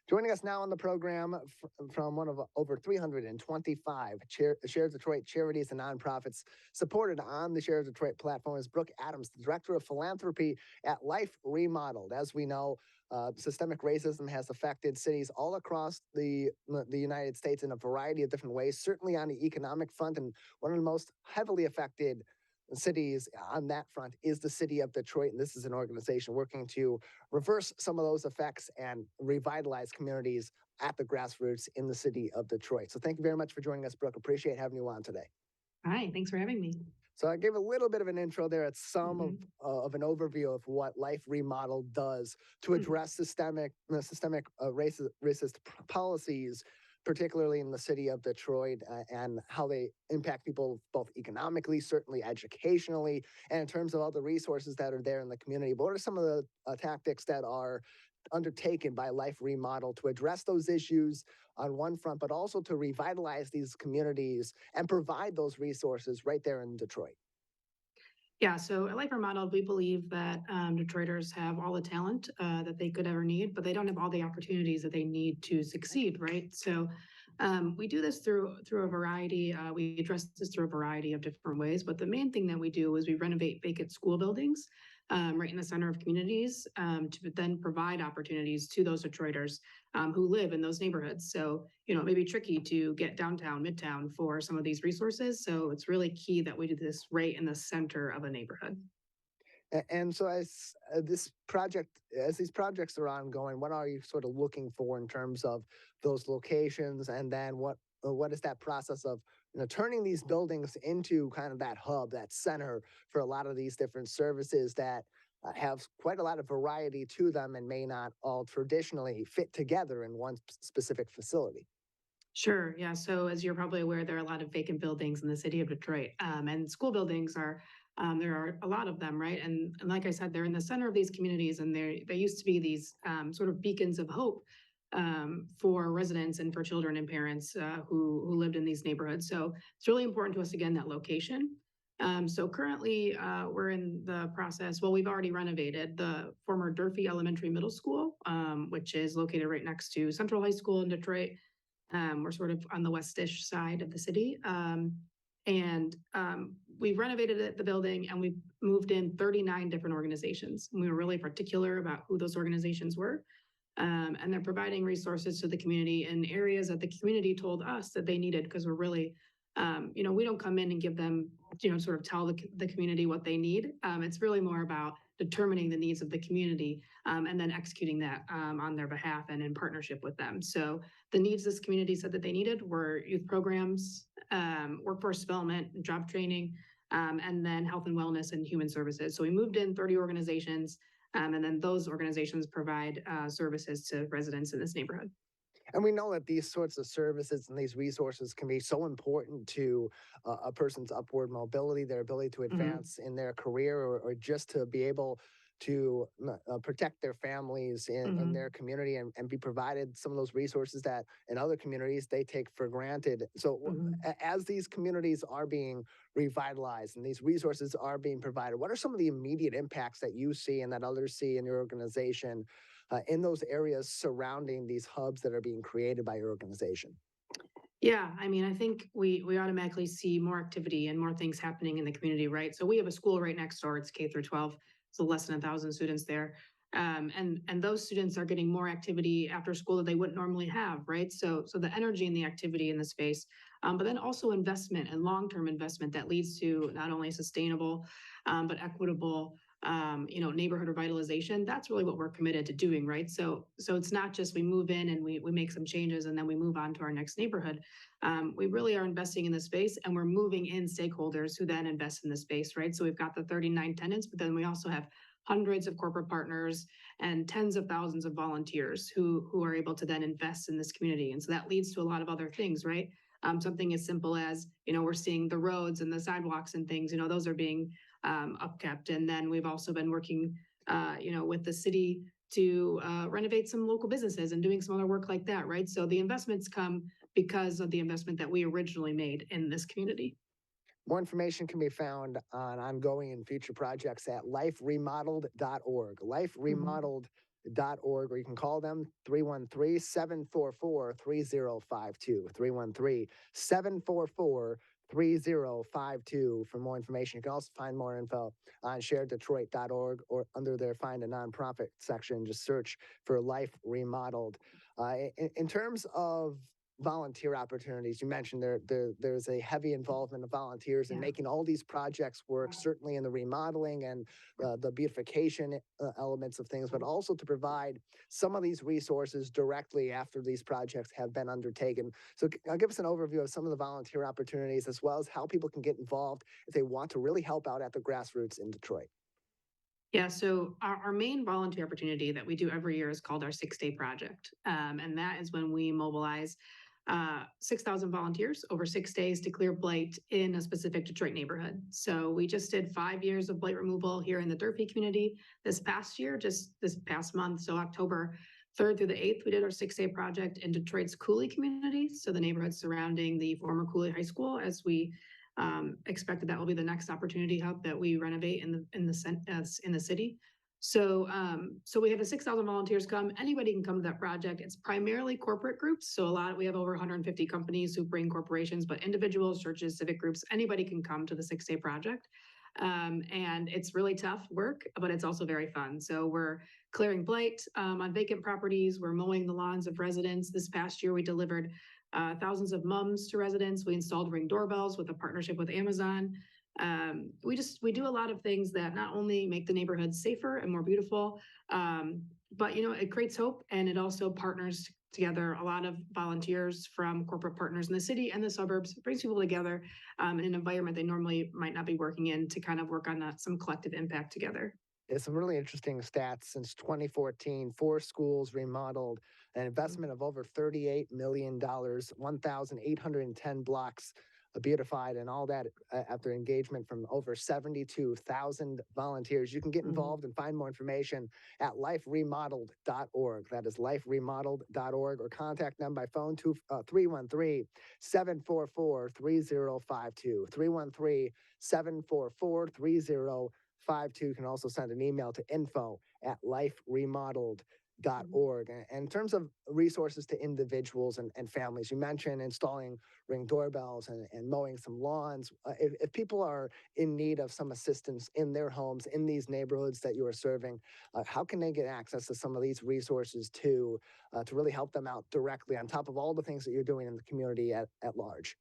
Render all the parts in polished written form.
Joining us now on the program from one of over 325 Shares Detroit charities and nonprofits supported on the Shares Detroit platform is Brooke Adams, the Director of Philanthropy at Life Remodeled. As we know, systemic racism has affected cities all across the United States in a variety of different ways, certainly on the economic front. And one of the most heavily affected cities on that front is the city of Detroit. And this is an organization working to reverse some of those effects and revitalize communities at the grassroots in the city of Detroit. So thank you very much for joining us, Brooke. Appreciate having you on today. Hi, thanks for having me. So I gave a little bit of an intro there at some of an overview of what Life Remodeled does to address systemic racist policies, particularly in the city of Detroit, and how they impact people both economically, certainly educationally, and in terms of all the resources that are there in the community. But what are some of the tactics that are undertaken by Life Remodel to address those issues on one front, but also to revitalize these communities and provide those resources right there in Detroit? Yeah, so at Life Remodeled, we believe that Detroiters have all the talent that they could ever need, but they don't have all the opportunities that they need to succeed, right? So we do this through a variety. We address this through a variety of different ways, but the main thing that we do is we renovate vacant school buildings right in the center of communities to then provide opportunities to those Detroiters who live in those neighborhoods. So, it may be tricky to get downtown, midtown for some of these resources. So it's really key that we do this right in the center of a neighborhood. And so as these projects are ongoing, what are you sort of looking for in terms of those locations? And then what is that process of turning these buildings into kind of that hub, that center for a lot of these different services that have quite a lot of variety to them and may not all traditionally fit together in one specific facility? Sure. Yeah. So as you're probably aware, there are a lot of vacant buildings in the city of Detroit, and school buildings are. There are a lot of them, right? And like I said, they're in the center of these communities, and they used to be these sort of beacons of hope for residents and for children and parents who lived in these neighborhoods. So it's really important to us again that location. So currently, we're in the process. Well, we've already renovated the former Durfee Elementary Middle School, which is located right next to Central High School in Detroit. We're sort of on the westish side of the city. And we renovated the building and we moved in 39 different organizations. And we were really particular about who those organizations were. And they're providing resources to the community in areas that the community told us that they needed because we're really, we don't come in and give them, sort of tell the community what they need. It's really more about determining the needs of the community and then executing that on their behalf and in partnership with them. So the needs this community said that they needed were youth programs, workforce development, job training, and then health and wellness and human services. So we moved in 30 organizations, and then those organizations provide services to residents in this neighborhood. And we know that these sorts of services and these resources can be so important to a person's upward mobility, their ability to advance in their career, or just to be able to protect their families in their community and be provided some of those resources that in other communities they take for granted. So as these communities are being revitalized and these resources are being provided, what are some of the immediate impacts that you see and that others see in your organization in those areas surrounding these hubs that are being created by your organization? Yeah, I mean, I think we automatically see more activity and more things happening in the community, right? So we have a school right next door. It's K through 12. So less than 1,000 students there, and those students are getting more activity after school that they wouldn't normally have, right? So the energy and the activity in the space, but then also investment and long-term investment that leads to not only sustainable, but equitable neighborhood revitalization. That's really what we're committed to doing, right? So it's not just we move in and we make some changes and then we move on to our next neighborhood. We really are investing in the space and we're moving in stakeholders who then invest in the space, right? So we've got the 39 tenants, but then we also have hundreds of corporate partners and tens of thousands of volunteers who are able to then invest in this community. And so that leads to a lot of other things, right? Something as simple as, we're seeing the roads and the sidewalks and things, those are being upkept. And then we've also been working, with the city to renovate some local businesses and doing some other work like that, right? So the investments come because of the investment that we originally made in this community. More information can be found on ongoing and future projects at liferemodeled.org. Life Remodeled or you can call them 313-744-3052. 313-744-3052 for more information. You can also find more info on shareddetroit.org or under their Find a Nonprofit section. Just search for Life Remodeled. In terms of volunteer opportunities, you mentioned there's a heavy involvement of volunteers in making all these projects work, certainly in the remodeling and the beautification elements of things, but also to provide some of these resources directly after these projects have been undertaken. So give us an overview of some of the volunteer opportunities, as well as how people can get involved if they want to really help out at the grassroots in Detroit. Yeah, so our main volunteer opportunity that we do every year is called our 6-day project. And that is when we mobilize 6,000 volunteers over 6 days to clear blight in a specific Detroit neighborhood. So we just did 5 years of blight removal here in the Durfee community this past year, just this past month. So October 3rd through the 8th, we did our 6-day project in Detroit's Cooley community. So the neighborhood surrounding the former Cooley High School, as we expected that will be the next opportunity hub that we renovate in the city. So we have 6,000 volunteers come. Anybody can come to that project. It's primarily corporate groups. So we have over 150 companies who bring corporations, but individuals, churches, civic groups, anybody can come to the 6-day project. And it's really tough work, but it's also very fun. So we're clearing blight on vacant properties. We're mowing the lawns of residents. This past year, we delivered thousands of mums to residents. We installed Ring doorbells with a partnership with Amazon. We do a lot of things that not only make the neighborhood safer and more beautiful, but it creates hope, and it also partners together a lot of volunteers from corporate partners in the city and the suburbs, brings people together in an environment they normally might not be working in, to kind of work on some collective impact together. It's some really interesting stats. Since 2014, 4 schools remodeled, an investment of over $38 million, 1,810 blocks beautified, and all that after engagement from over 72,000 volunteers. You can get involved and find more information at liferemodeled.org. That is liferemodeled.org, or contact them by phone 313-744-3052. 313-744-3052. You can also send an email to info@liferemodeled.org. And in terms of resources to individuals and families, you mentioned installing Ring doorbells and mowing some lawns. If people are in need of some assistance in their homes, in these neighborhoods that you are serving, how can they get access to some of these resources to really help them out directly, on top of all the things that you're doing in the community at large?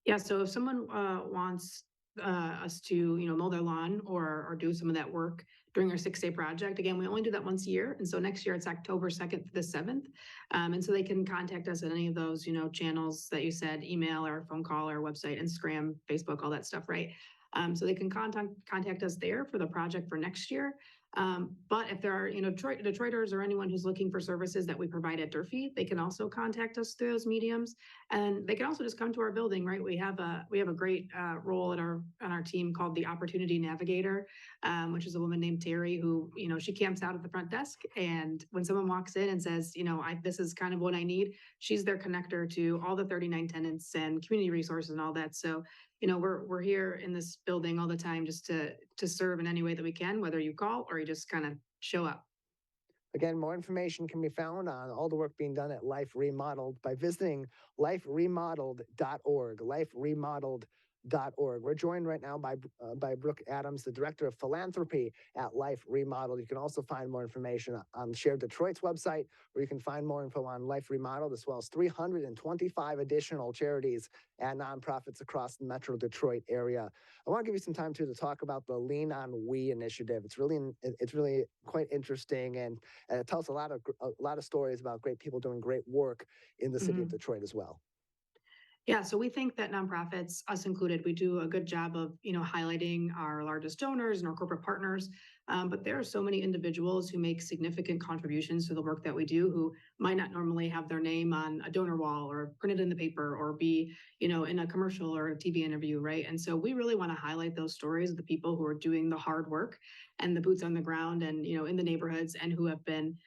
Yeah, so if someone wants us to, mow their lawn or do some of that work during our 6-day project, again, we only do that once a year, and so next year it's October 2nd to the 7th, and so they can contact us at any of those, channels that you said, email or phone call or website, Instagram, Facebook, all that stuff, right? So they can contact us there for the project for next year. But if there are, Detroiters or anyone who's looking for services that we provide at Durfee, they can also contact us through those mediums, and they can also just come to our building. Right, we have a great role on our team called the Opportunity Navigator, which is a woman named Terry who, she camps out at the front desk, and when someone walks in and says, this is kind of what I need, she's their connector to all the 39 tenants and community resources and all that. So we're here in this building all the time just to serve in any way that we can, whether you call or you just kind of show up. Again, more information can be found on all the work being done at Life Remodeled by visiting liferemodeled.org. Liferemodeled.org. We're joined right now by Brooke Adams, the Director of Philanthropy at Life Remodeled. You can also find more information on Share Detroit's website, where you can find more info on Life Remodeled, as well as 325 additional charities and nonprofits across the Metro Detroit area. I want to give you some time too to talk about the Lean On We initiative. It's really quite interesting, and it tells a lot of stories about great people doing great work in the city of Detroit as well. Yeah, so we think that nonprofits, us included, we do a good job of, highlighting our largest donors and our corporate partners. But there are so many individuals who make significant contributions to the work that we do, who might not normally have their name on a donor wall or printed in the paper or be, in a commercial or a TV interview, right? And so we really want to highlight those stories of the people who are doing the hard work and the boots on the ground and, in the neighborhoods, and who have been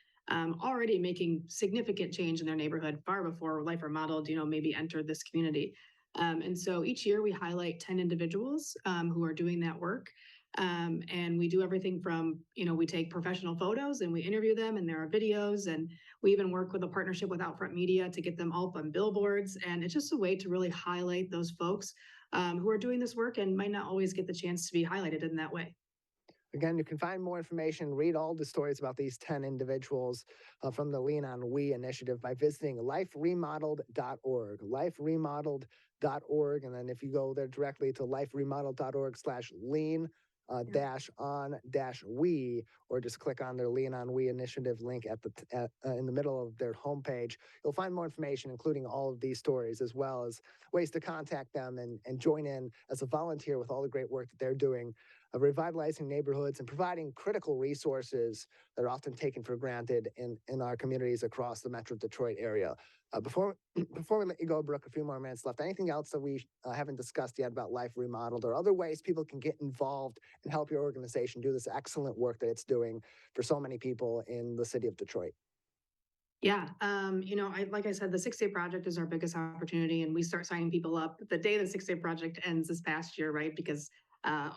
already making significant change in their neighborhood far before Life Remodeled, maybe entered this community. And so each year we highlight 10 individuals who are doing that work. And we do everything from, we take professional photos and we interview them, and there are videos, and we even work with a partnership with Outfront Media to get them up on billboards. And it's just a way to really highlight those folks who are doing this work and might not always get the chance to be highlighted in that way. Again, you can find more information, read all the stories about these 10 individuals from the Lean On We initiative by visiting liferemodeled.org, liferemodeled.org. And then if you go there directly to liferemodeled.org/lean dash on dash we, or just click on their Lean On We initiative link in the middle of their homepage, you'll find more information, including all of these stories, as well as ways to contact them and join in as a volunteer with all the great work that they're doing, revitalizing neighborhoods and providing critical resources that are often taken for granted in our communities across the Metro Detroit area. Before we let you go, Brooke, a few more minutes left. Anything else that we haven't discussed yet about Life Remodeled, or other ways people can get involved and help your organization do this excellent work that it's doing for so many people in the city of Detroit? Yeah, like I said, the 6-day project is our biggest opportunity, and we start signing people up the day the 6-day project ends this past year, right? Because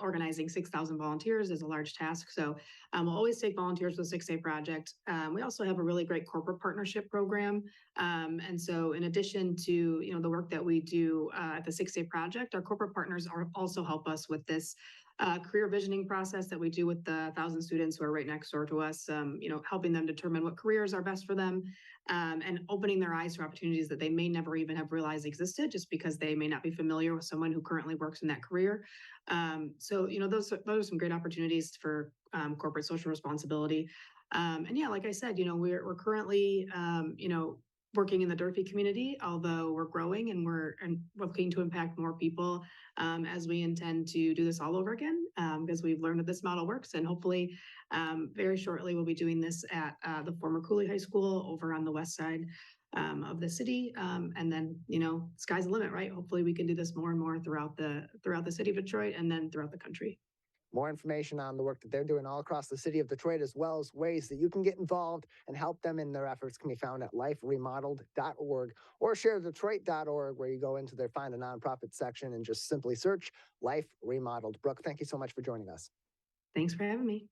organizing 6,000 volunteers is a large task. So we'll always take volunteers for the 6-day project. We also have a really great corporate partnership program. And so in addition to, the work that we do at the 6-day project, our corporate partners also help us with this career visioning process that we do with the 1,000 students who are right next door to us, helping them determine what careers are best for them, and opening their eyes to opportunities that they may never even have realized existed, just because they may not be familiar with someone who currently works in that career. So, those are some great opportunities for corporate social responsibility. And yeah, like I said, we're currently, working in the Durfee community, although we're growing and we're looking to impact more people, as we intend to do this all over again, because we've learned that this model works. And hopefully, very shortly, we'll be doing this at the former Cooley High School over on the west side of the city. And then, sky's the limit, right? Hopefully we can do this more and more throughout the city of Detroit, and then throughout the country. More information on the work that they're doing all across the city of Detroit, as well as ways that you can get involved and help them in their efforts, can be found at liferemodeled.org or sharedetroit.org, where you go into their Find a Nonprofit section and just simply search Life Remodeled. Brooke, thank you so much for joining us. Thanks for having me.